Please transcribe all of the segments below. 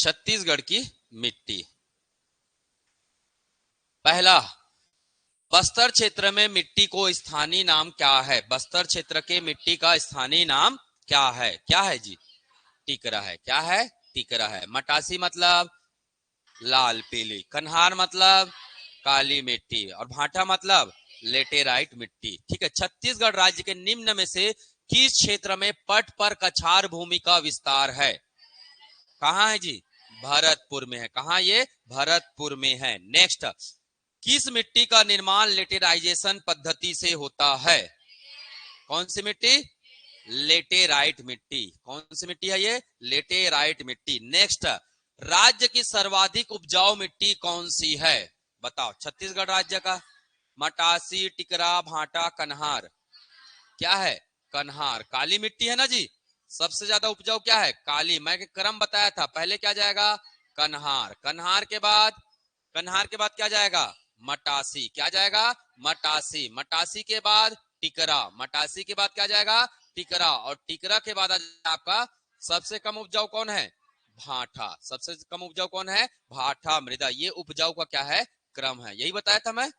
छत्तीसगढ़ की मिट्टी। पहला, बस्तर क्षेत्र में मिट्टी को स्थानीय नाम क्या है? बस्तर क्षेत्र के मिट्टी का स्थानीय नाम क्या है? क्या है जी? टिकरा है। क्या है? टिकरा है। मटासी मतलब लाल पीली, कन्हार मतलब काली मिट्टी, और भाटा मतलब लेटेराइट मिट्टी। ठीक है। छत्तीसगढ़ राज्य के निम्न में से किस क्षेत्र में पट पर कछार भूमि का विस्तार है? कहाँ है जी? भरतपुर में है। कहाँ ये? भरतपुर में है। नेक्स्ट, किस मिट्टी का निर्माण लेटेराइजेशन पद्धति से होता है? कौन सी मिट्टी? लेटेराइट मिट्टी। कौन सी मिट्टी है ये? लेटेराइट मिट्टी। नेक्स्ट, राज्य की सर्वाधिक उपजाऊ मिट्टी कौन सी है? बताओ। छत्तीसगढ़ राज्य का। मटासी, टिकरा, भाटा, कन्हार। क्या है? कन्हार। काली मिट्टी है ना जी। सबसे ज्यादा उपजाऊ क्या है? काली। मैं क्रम बताया था, पहले क्या जाएगा? कन्हार। कन्हार के बाद क्या जाएगा? मटासी। क्या जाएगा? मटासी। मटासी के बाद टिकरा। मटासी के बाद क्या जाएगा? टिकरा। और टिकरा के बाद आपका सबसे कम उपजाऊ कौन है? भाटा। सबसे कम उपजाऊ कौन है? भाटा मृदा। ये उपजाऊ का क्या है? क्रम है। यही बताया था मैं।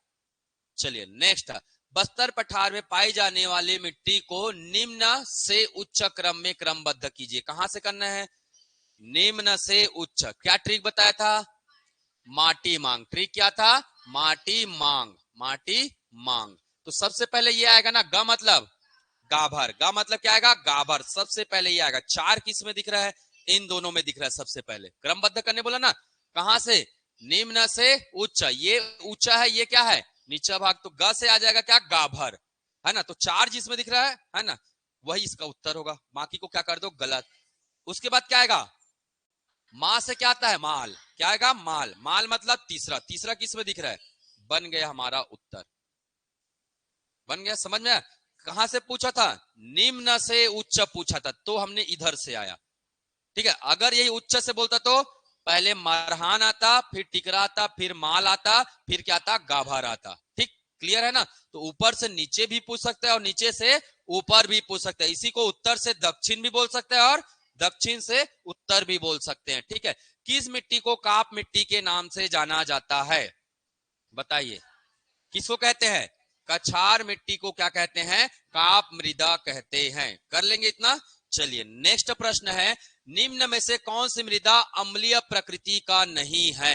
चलिए नेक्स्ट, बस्तर पठार में पाई जाने वाली मिट्टी को निम्न से उच्च क्रम में क्रमबद्ध कीजिए। कहां से करना है? निम्न से उच्च। क्या ट्रिक बताया था? माटी मांग। ट्रिक क्या था? माटी मांग। माटी मांग। तो सबसे पहले ये आएगा ना, ग मतलब गाभर। गा मतलब क्या आएगा? गाभर। सबसे पहले ये आएगा। चार किस में दिख रहा है? इन दोनों में दिख रहा है। सबसे पहले क्रमबद्ध करने बोला ना। कहां से? निम्न से उच्च। ये ऊंचा है, ये क्या है? नीचा भाग। तो ग से आ जाएगा क्या? गाभर, है ना। तो चार जिसमें दिख रहा है ना, वही इसका उत्तर होगा। बाकी को क्या कर दो? गलत। उसके बाद क्या आएगा? मां से क्या आता है? माल। क्या आएगा? माल। माल मतलब तीसरा। तीसरा किस में दिख रहा है? बन गया हमारा उत्तर। बन गया। समझ में? कहां से पूछा था? निम्न से उच्च पूछा था, तो हमने इधर से आया। ठीक है। अगर यही उच्च से बोलता तो पहले मरहान आता, फिर टिकरा आता, फिर माल आता, फिर क्या आता? गाभर आता। ठीक, क्लियर है ना। तो ऊपर से नीचे भी पूछ सकते हैं और नीचे से ऊपर भी पूछ सकते हैं। इसी को उत्तर से दक्षिण भी बोल सकते हैं और दक्षिण से उत्तर भी बोल सकते हैं। ठीक है। किस मिट्टी को काप मिट्टी के नाम से जाना जाता है? बताइए। किसको कहते हैं? कछार मिट्टी को क्या कहते हैं? काप मृदा कहते हैं। कर लेंगे इतना। चलिए नेक्स्ट प्रश्न है, निम्न में से कौन सी मृदा अम्लीय प्रकृति का नहीं है?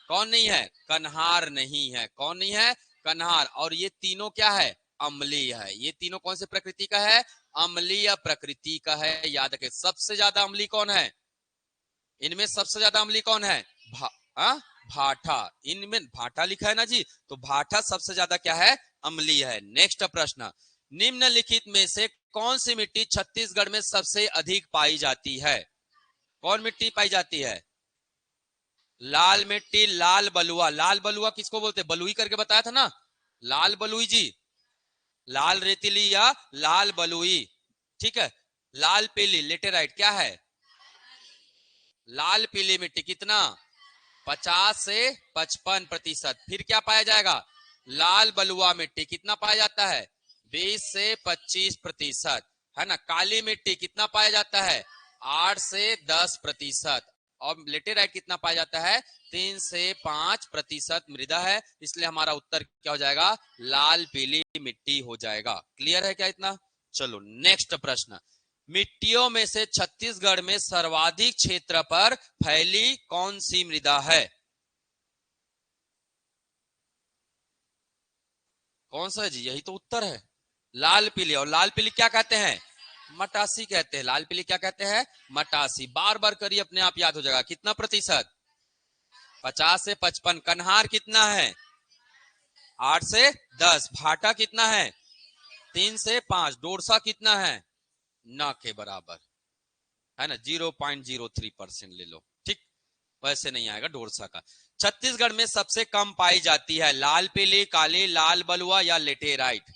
कौन नहीं है? कन्हार नहीं है। कौन नहीं है? कन्हार। और ये तीनों क्या है? अम्लीय है। ये तीनों कौन से प्रकृति का है? अम्लीय प्रकृति का है। याद रखें। सबसे ज्यादा अम्लीय कौन है? इनमें सबसे ज्यादा अम्लीय कौन है? भाटा। इनमें भाटा लिखा है ना जी, तो भाटा सबसे ज्यादा क्या है? अम्लीय है। नेक्स्ट प्रश्न, निम्नलिखित में से कौन सी मिट्टी छत्तीसगढ़ में सबसे अधिक पाई जाती है? कौन मिट्टी पाई जाती है? लाल मिट्टी, लाल बलुआ। लाल बलुआ किसको बोलते हैं? बलुई करके बताया था ना, लाल बलुई जी। लाल रेतीली या लाल बलुई। ठीक है। लाल पीली लेटेराइट क्या है? लाल पीली मिट्टी कितना? 50 से 55%। फिर क्या पाया जाएगा? लाल बलुआ मिट्टी कितना पाया जाता है? 20 से 25%, है ना। काली मिट्टी कितना पाया जाता है? 8 से 10%। और लेटेराइट कितना पाया जाता है? 3 से 5% मृदा है। इसलिए हमारा उत्तर क्या हो जाएगा? लाल पीली मिट्टी हो जाएगा। क्लियर है क्या इतना? चलो नेक्स्ट प्रश्न, मिट्टियों में से छत्तीसगढ़ में सर्वाधिक क्षेत्र पर फैली कौन सी मृदा है? कौन सा है जी? यही तो उत्तर है, लाल पीली। और लाल पीली क्या कहते हैं? मटासी कहते हैं। लाल पीली क्या कहते हैं? मटासी। बार बार करिए, अपने आप याद हो जाएगा। कितना प्रतिशत? 50 से 55। कन्हार कितना है? 8 से 10। भाटा कितना है? 3 से 5। डोरसा कितना है? न के बराबर, है ना। 0.03% ले लो। ठीक, वैसे नहीं आएगा डोरसा का। छत्तीसगढ़ में सबसे कम पाई जाती है लाल पीली, काली, लाल बलुआ या लेटेराइट?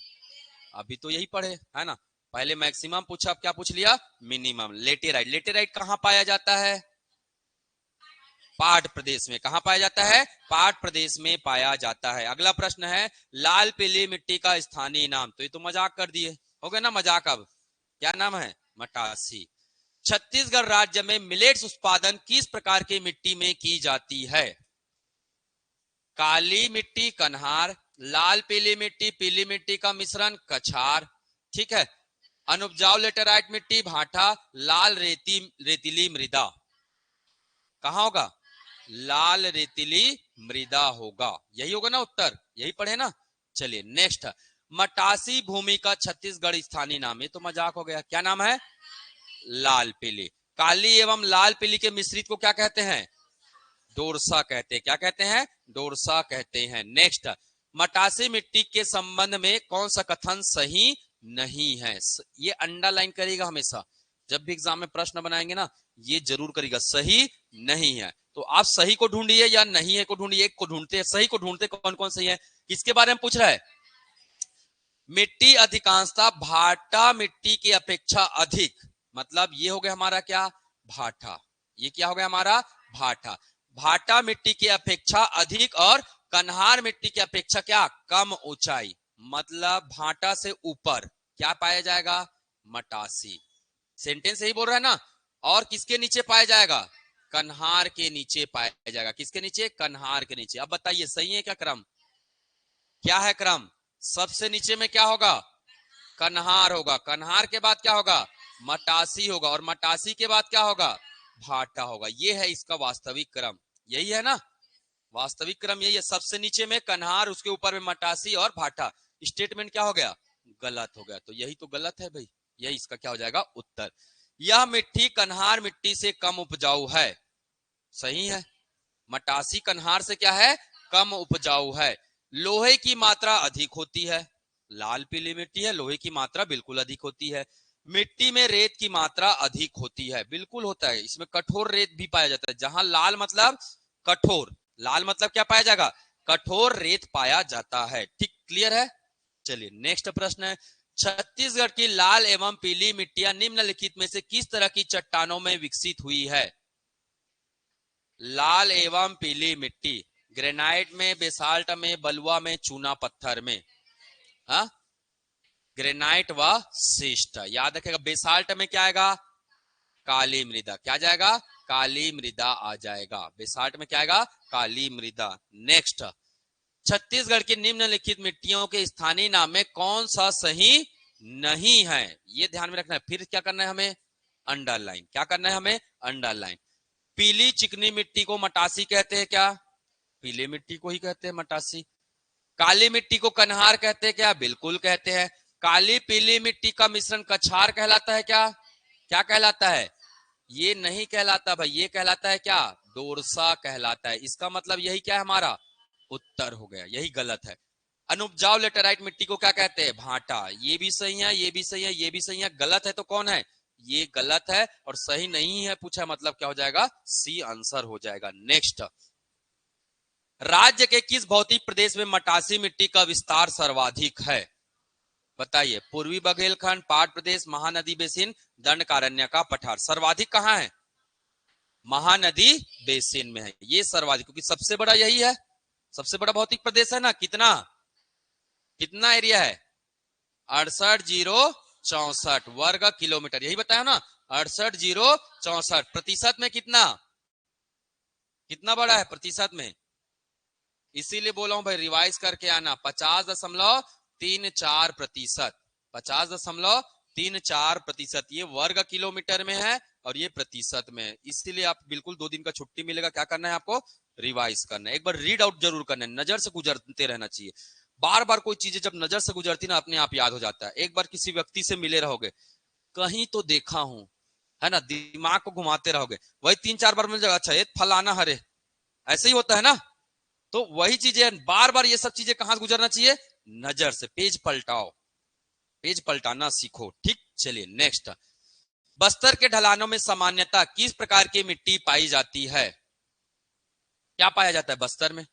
अभी तो यही पढ़े, है ना। पहले मैक्सिमम पूछा, अब क्या पूछ लिया? मिनिमम। लेटेराइट। लेटेराइट कहां पाया जाता है? पाट प्रदेश में। कहां पाया जाता है? पाट प्रदेश में पाया जाता है। अगला प्रश्न है, लाल पीली मिट्टी का स्थानीय नाम। तो ये तो मजाक कर दिए, हो गया ना मजाक। अब क्या नाम है? मटासी। छत्तीसगढ़ राज्य में मिलेट्स उत्पादन किस प्रकार की मिट्टी में की जाती है? काली मिट्टी कन्हार, लाल पीली मिट्टी का मिश्रण कछार, ठीक है। अनुपजाऊ लेटेराइट मिट्टी भाटा, लाल रेतीली मृदा। कहां होगा? लाल रेतीली मृदा होगा, यही होगा ना उत्तर, यही पढ़े ना। चलिए नेक्स्ट, मटासी भूमि का छत्तीसगढ़ स्थानीय नाम, ये तो मजाक हो गया, क्या नाम है? लाल पीली। काली एवं लाल पीली के मिश्रित को क्या कहते हैं? डोरसा कहते हैं। क्या कहते हैं? डोरसा कहते हैं। नेक्स्ट, मटासी मिट्टी के संबंध में कौन सा कथन सही नहीं है? ये अंडरलाइन करिएगा हमेशा, जब भी एग्जाम में प्रश्न बनाएंगे ना, ये जरूर करिएगा, सही नहीं है। तो आप सही को ढूंढिए या नहीं है को ढूंढिए, एक को ढूंढते हैं, सही को ढूंढते कौन कौन सही है। किसके बारे में पूछ रहा है? मिट्टी अधिकांशतः भाटा मिट्टी की अपेक्षा अधिक, मतलब ये हो गया हमारा क्या? भाटा। ये क्या हो गया हमारा? भाटा। भाटा मिट्टी की अपेक्षा अधिक और कन्हार मिट्टी की अपेक्षा क्या? कम ऊंचाई, मतलब भाटा से ऊपर क्या पाया जाएगा? मटासी। सेंटेंस यही बोल रहा है ना। और किसके नीचे पाया जाएगा? कन्हार के नीचे पाया जाएगा। किसके नीचे? कन्हार के नीचे। अब बताइए सही है क्या क्रम? क्या है क्रम? सबसे नीचे में क्या होगा? कन्हार होगा, कन्हार के बाद क्या होगा? मटासी होगा, और मटासी के बाद क्या होगा? भाटा होगा। ये है इसका वास्तविक क्रम, यही है ना। वास्तविक क्रम यही है, सबसे नीचे में कन्हार, उसके ऊपर में मटासी और भाटा। स्टेटमेंट क्या हो गया? गलत हो गया। तो यही तो गलत है भाई, यही इसका क्या हो जाएगा? उत्तर। यह मिट्टी कन्हार मिट्टी से कम उपजाऊ है, सही है। मटासी कन्हार से क्या है? कम उपजाऊ है। लोहे की मात्रा अधिक होती है, लाल पीली मिट्टी है, लोहे की मात्रा बिल्कुल अधिक होती है। मिट्टी में रेत की मात्रा अधिक होती है, बिल्कुल होता है, इसमें कठोर रेत भी पाया जाता है। जहां लाल मतलब कठोर, लाल मतलब क्या पाया जाएगा? कठोर रेत पाया जाता है। ठीक, क्लियर है। चलिए नेक्स्ट प्रश्न है, छत्तीसगढ़ की लाल एवं पीली मिट्टियां निम्नलिखित में से किस तरह की चट्टानों में विकसित हुई है? लाल एवं पीली मिट्टी, ग्रेनाइट में, बेसाल्ट में, बलुआ में, चूना पत्थर में। हा? ग्रेनाइट व शिस्ट, याद रखेगा। बेसाल्ट में क्या आएगा? काली मृदा। क्या जाएगा? काली मृदा आ जाएगा। बेसाल्ट में क्या आएगा? काली मृदा। नेक्स्ट, छत्तीसगढ़ की निम्नलिखित मिट्टियों के स्थानीय नाम में कौन सा सही नहीं है? ये ध्यान में रखना है। फिर क्या करना है हमें? अंडरलाइन। क्या करना है हमें? अंडरलाइन। पीली चिकनी मिट्टी को मटासी कहते हैं क्या? पीली मिट्टी को ही कहते हैं मटासी। काली मिट्टी को कन्हार कहते हैं क्या? बिल्कुल कहते हैं। काली पीली मिट्टी का मिश्रण कछार कहलाता है क्या? क्या कहलाता है? ये नहीं कहलाता भाई, ये कहलाता है क्या? डोरसा कहलाता है। इसका मतलब यही क्या है हमारा? उत्तर हो गया, यही गलत है। अनुपजाऊ लेटेराइट मिट्टी को क्या कहते हैं? भाटा। ये भी सही है, ये भी सही है, ये भी सही है। गलत है तो कौन है? ये गलत है, और सही नहीं है पूछा, मतलब क्या हो जाएगा? सी आंसर हो जाएगा। नेक्स्ट, राज्य के किस भौतिक प्रदेश में मटासी मिट्टी का विस्तार सर्वाधिक है? बताइए। पूर्वी बघेलखंड, पाट प्रदेश, महानदी बेसिन, दंडकारण्य का पठार। सर्वाधिक कहां है? महानदी बेसिन में है ये सर्वाधिक, क्योंकि सबसे बड़ा यही है, सबसे बड़ा भौतिक प्रदेश है ना। कितना कितना एरिया है? 68,064 वर्ग किलोमीटर, यही बताया ना। 68,064 प्रतिशत में कितना? कितना बड़ा है प्रतिशत में? इसीलिए बोला हूं भाई, रिवाइज करके आना। 50.34%, 50.34%। ये वर्ग किलोमीटर में है और ये प्रतिशत में है। इसीलिए आप बिल्कुल 2 दिन का छुट्टी मिलेगा, क्या करना है आपको? रिवाइज करना है। एक बार रीड आउट जरूर करना है, नजर से गुजरते रहना चाहिए। बार बार कोई चीजें जब नजर से गुजरती ना, अपने आप याद हो जाता है। एक बार किसी व्यक्ति से मिले रहोगे, कहीं तो देखा हूं, है ना, दिमाग को घुमाते रहोगे, वही 3-4 बार मिल जाएगा, अच्छा ये फलाना हरे, ऐसे ही होता है ना। तो वही चीजें बार बार, ये सब चीजें कहां गुजरना चाहिए? नजर से। पेज पलटाओ, पेज पलटाना सीखो। ठीक, चलिए नेक्स्ट, बस्तर के ढलानों में सामान्यतः किस प्रकार की मिट्टी पाई जाती है? क्या पाया जाता है बस्तर में?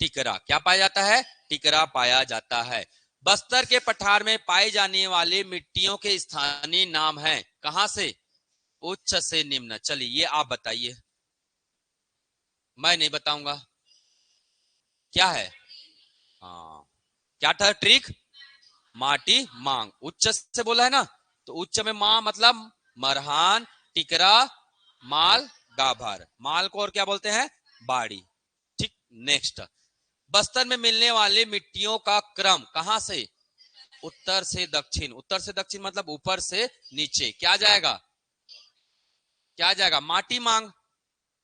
टिकरा। क्या पाया जाता है? टिकरा पाया जाता है। बस्तर के पठार में पाई जाने वाली मिट्टियों के स्थानीय नाम हैं, कहां से? उच्च से निम्न। चलिए ये आप बताइए, मैं नहीं बताऊंगा। क्या है? हाँ, क्या था ट्रिक? माटी मांग। उच्च से बोला है ना, तो उच्च में मां मतलब मरहान, टिकरा, माल, गाभर। माल को और क्या बोलते हैं? बाड़ी। ठीक, नेक्स्ट, बस्तर में मिलने वाली मिट्टियों का क्रम कहां से? उत्तर से दक्षिण। उत्तर से दक्षिण मतलब ऊपर से नीचे। क्या जाएगा? क्या जाएगा? माटी मांग,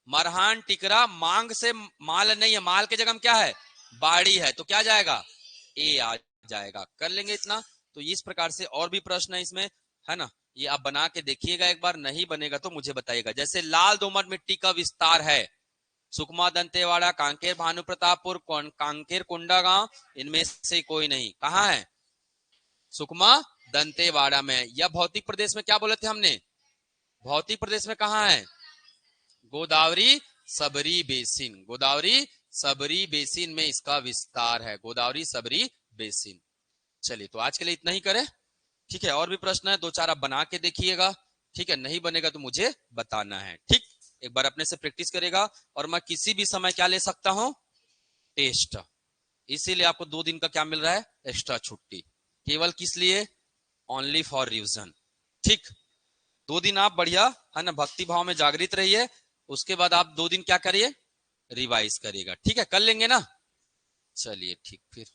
मरहान, टिकरा। मांग से माल नहीं है, माल के जगह में क्या है? बाड़ी है, तो क्या जाएगा? ए आ जाएगा। कर लेंगे इतना। तो इस प्रकार से और भी प्रश्न है इसमें, है ना? ये आप बना के देखिएगा एक बार, नहीं बनेगा तो मुझे बताइएगा। जैसे लाल दोमट मिट्टी का विस्तार है सुकमा, दंतेवाड़ा, कांकेर, भानु प्रतापपुर, कांकेर, कोंडागांव, इनमें से कोई नहीं। कहाँ है? सुकमा, दंतेवाड़ा में। या भौतिक प्रदेश में क्या बोले थे हमने? भौतिक प्रदेश में कहाँ है? गोदावरी सबरी बेसिन। गोदावरी सबरी बेसिन में इसका विस्तार है। गोदावरी सबरी बेसिन। चलिए, तो आज के लिए इतना ही करें। ठीक है, और भी प्रश्न है, दो चार आप बना के देखिएगा। ठीक है, नहीं बनेगा तो मुझे बताना है। ठीक, एक बार अपने से प्रैक्टिस करेगा। और मैं किसी भी समय क्या ले सकता हूं? टेस्ट। इसीलिए आपको 2 दिन का क्या मिल रहा है? एक्स्ट्रा छुट्टी। केवल किस लिए? Only for revision. ठीक, 2 दिन आप बढ़िया, है ना, भक्ति भाव में जागृत रहिए। उसके बाद आप 2 दिन क्या करिए? रिवाइज करिएगा। ठीक है, कर लेंगे ना? चलिए ठीक, फिर